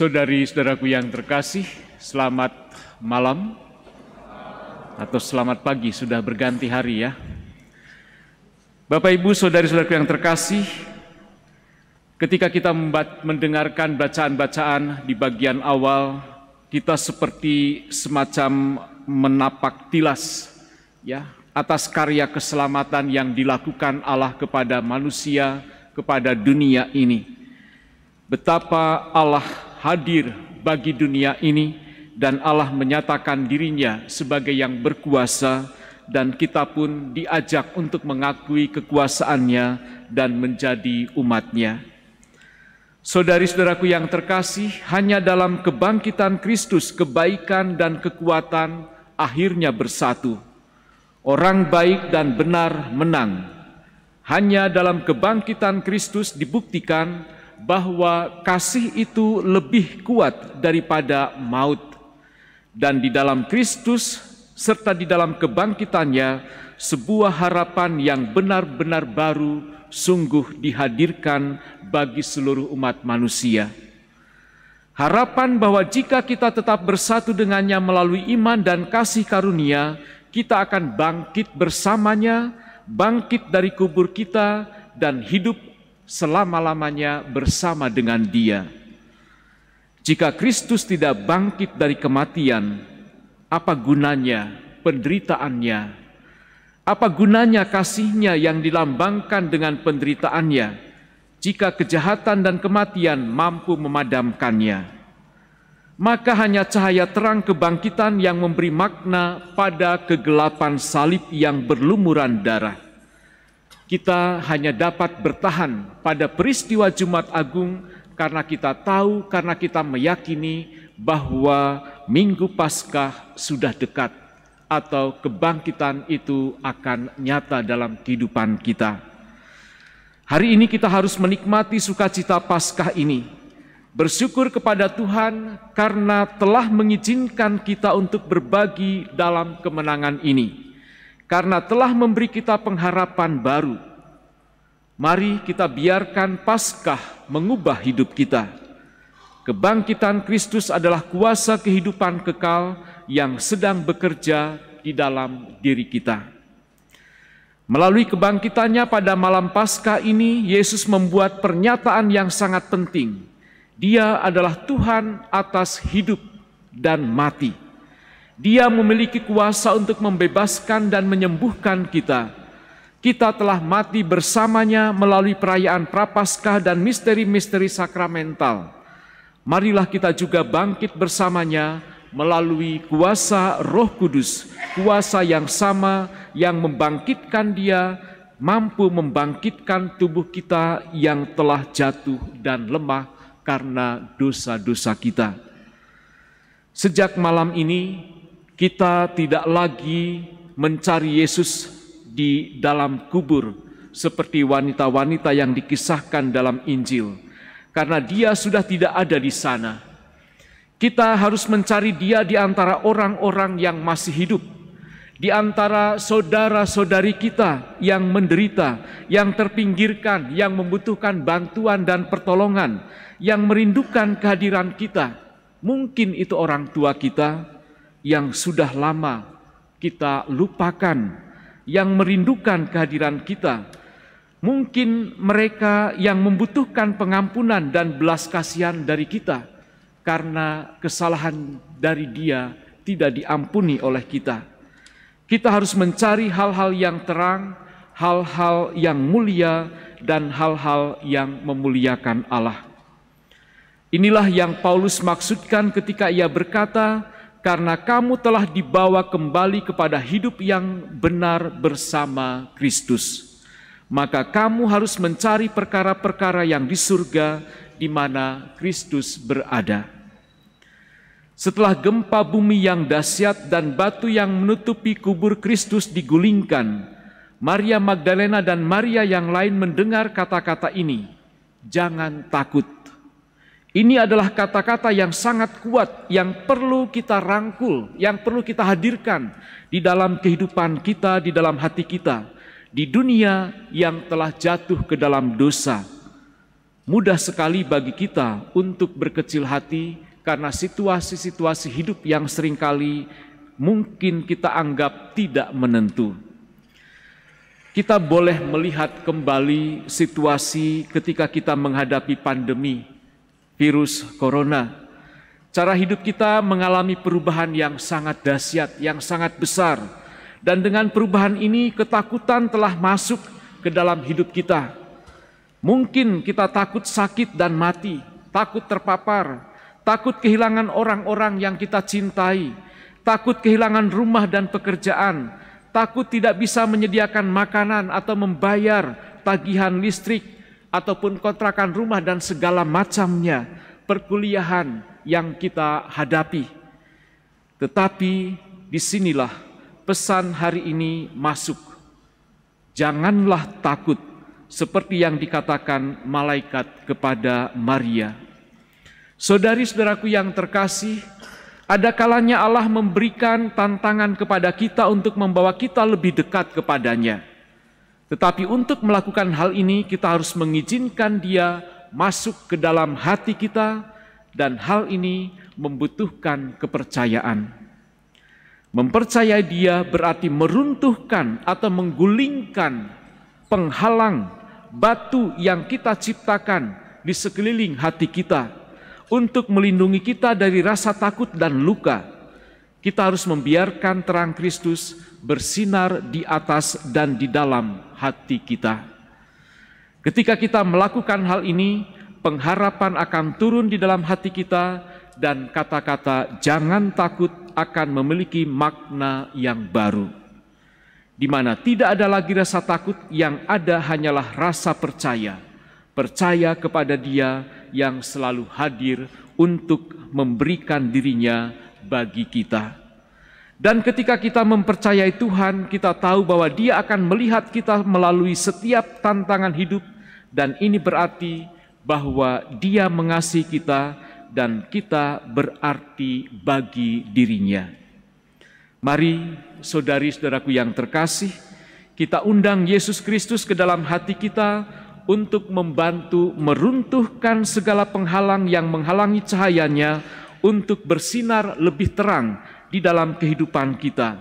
Saudari-saudaraku yang terkasih, selamat malam atau selamat pagi, sudah berganti hari ya. Bapak Ibu, saudari-saudaraku yang terkasih, ketika kita mendengarkan bacaan-bacaan di bagian awal, kita seperti semacam menapak tilas ya atas karya keselamatan yang dilakukan Allah kepada manusia, kepada dunia ini. Betapa Allah hadir bagi dunia ini dan Allah menyatakan dirinya sebagai yang berkuasa, dan kita pun diajak untuk mengakui kekuasaannya dan menjadi umatnya. Saudari-saudaraku yang terkasih, hanya dalam kebangkitan Kristus kebaikan dan kekuatan akhirnya bersatu. Orang baik dan benar menang. Hanya dalam kebangkitan Kristus dibuktikan bahwa kasih itu lebih kuat daripada maut. Dan di dalam Kristus serta di dalam kebangkitannya, sebuah harapan yang benar-benar baru sungguh dihadirkan bagi seluruh umat manusia. Harapan bahwa jika kita tetap bersatu dengannya melalui iman dan kasih karunia, kita akan bangkit bersamanya, bangkit dari kubur kita, dan hidup selama-lamanya bersama dengan Dia. Jika Kristus tidak bangkit dari kematian, apa gunanya penderitaannya? Apa gunanya kasih-Nya yang dilambangkan dengan penderitaannya, jika kejahatan dan kematian mampu memadamkannya? Maka hanya cahaya terang kebangkitan yang memberi makna pada kegelapan salib yang berlumuran darah. Kita hanya dapat bertahan pada peristiwa Jumat Agung karena kita tahu, karena kita meyakini bahwa Minggu Paskah sudah dekat atau kebangkitan itu akan nyata dalam kehidupan kita. Hari ini kita harus menikmati sukacita Paskah ini, bersyukur kepada Tuhan karena telah mengizinkan kita untuk berbagi dalam kemenangan ini, karena telah memberi kita pengharapan baru. Mari kita biarkan Paskah mengubah hidup kita. Kebangkitan Kristus adalah kuasa kehidupan kekal yang sedang bekerja di dalam diri kita. Melalui kebangkitannya pada malam Paskah ini, Yesus membuat pernyataan yang sangat penting. Dia adalah Tuhan atas hidup dan mati. Dia memiliki kuasa untuk membebaskan dan menyembuhkan kita. Kita telah mati bersamanya melalui perayaan Prapaskah dan misteri-misteri sakramental. Marilah kita juga bangkit bersamanya melalui kuasa Roh Kudus, kuasa yang sama yang membangkitkan Dia, mampu membangkitkan tubuh kita yang telah jatuh dan lemah karena dosa-dosa kita. Sejak malam ini, kita tidak lagi mencari Yesus di dalam kubur seperti wanita-wanita yang dikisahkan dalam Injil, karena Dia sudah tidak ada di sana. Kita harus mencari Dia di antara orang-orang yang masih hidup, di antara saudara-saudari kita yang menderita, yang terpinggirkan, yang membutuhkan bantuan dan pertolongan, yang merindukan kehadiran kita. Mungkin itu orang tua kita yang sudah lama kita lupakan, yang merindukan kehadiran kita. Mungkin mereka yang membutuhkan pengampunan dan belas kasihan dari kita karena kesalahan dari Dia tidak diampuni oleh kita. Kita harus mencari hal-hal yang terang, hal-hal yang mulia, dan hal-hal yang memuliakan Allah. Inilah yang Paulus maksudkan ketika ia berkata, karena kamu telah dibawa kembali kepada hidup yang benar bersama Kristus, maka kamu harus mencari perkara-perkara yang di surga, di mana Kristus berada. Setelah gempa bumi yang dahsyat dan batu yang menutupi kubur Kristus digulingkan, Maria Magdalena dan Maria yang lain mendengar kata-kata ini, "Jangan takut." Ini adalah kata-kata yang sangat kuat, yang perlu kita rangkul, yang perlu kita hadirkan di dalam kehidupan kita, di dalam hati kita, di dunia yang telah jatuh ke dalam dosa. Mudah sekali bagi kita untuk berkecil hati karena situasi-situasi hidup yang seringkali mungkin kita anggap tidak menentu. Kita boleh melihat kembali situasi ketika kita menghadapi pandemi virus corona. Cara hidup kita mengalami perubahan yang sangat dahsyat, yang sangat besar. Dan dengan perubahan ini ketakutan telah masuk ke dalam hidup kita. Mungkin kita takut sakit dan mati, takut terpapar, takut kehilangan orang-orang yang kita cintai, takut kehilangan rumah dan pekerjaan, takut tidak bisa menyediakan makanan atau membayar tagihan listrik ataupun kontrakan rumah dan segala macamnya, perkuliahan yang kita hadapi. Tetapi disinilah pesan hari ini masuk. Janganlah takut, seperti yang dikatakan malaikat kepada Maria. Saudari-saudaraku yang terkasih, ada kalanya Allah memberikan tantangan kepada kita untuk membawa kita lebih dekat kepadanya. Tetapi untuk melakukan hal ini kita harus mengizinkan Dia masuk ke dalam hati kita, dan hal ini membutuhkan kepercayaan. Mempercayai Dia berarti meruntuhkan atau menggulingkan penghalang batu yang kita ciptakan di sekeliling hati kita untuk melindungi kita dari rasa takut dan luka. Kita harus membiarkan terang Kristus bersinar di atas dan di dalam hati kita. Ketika kita melakukan hal ini, pengharapan akan turun di dalam hati kita dan kata-kata "jangan takut" akan memiliki makna yang baru, di mana tidak ada lagi rasa takut, yang ada hanyalah rasa percaya. Percaya kepada Dia yang selalu hadir untuk memberikan dirinya bagi kita. Dan ketika kita mempercayai Tuhan, kita tahu bahwa Dia akan melihat kita melalui setiap tantangan hidup, dan ini berarti bahwa Dia mengasihi kita dan kita berarti bagi dirinya. Mari saudari-saudaraku yang terkasih, kita undang Yesus Kristus ke dalam hati kita untuk membantu meruntuhkan segala penghalang yang menghalangi cahayanya untuk bersinar lebih terang di dalam kehidupan kita,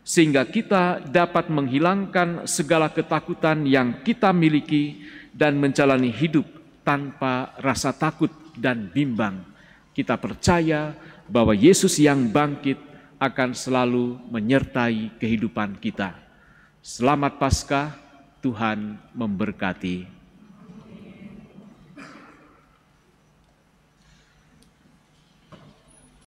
sehingga kita dapat menghilangkan segala ketakutan yang kita miliki dan menjalani hidup tanpa rasa takut dan bimbang. Kita percaya bahwa Yesus yang bangkit akan selalu menyertai kehidupan kita. Selamat Paskah, Tuhan memberkati.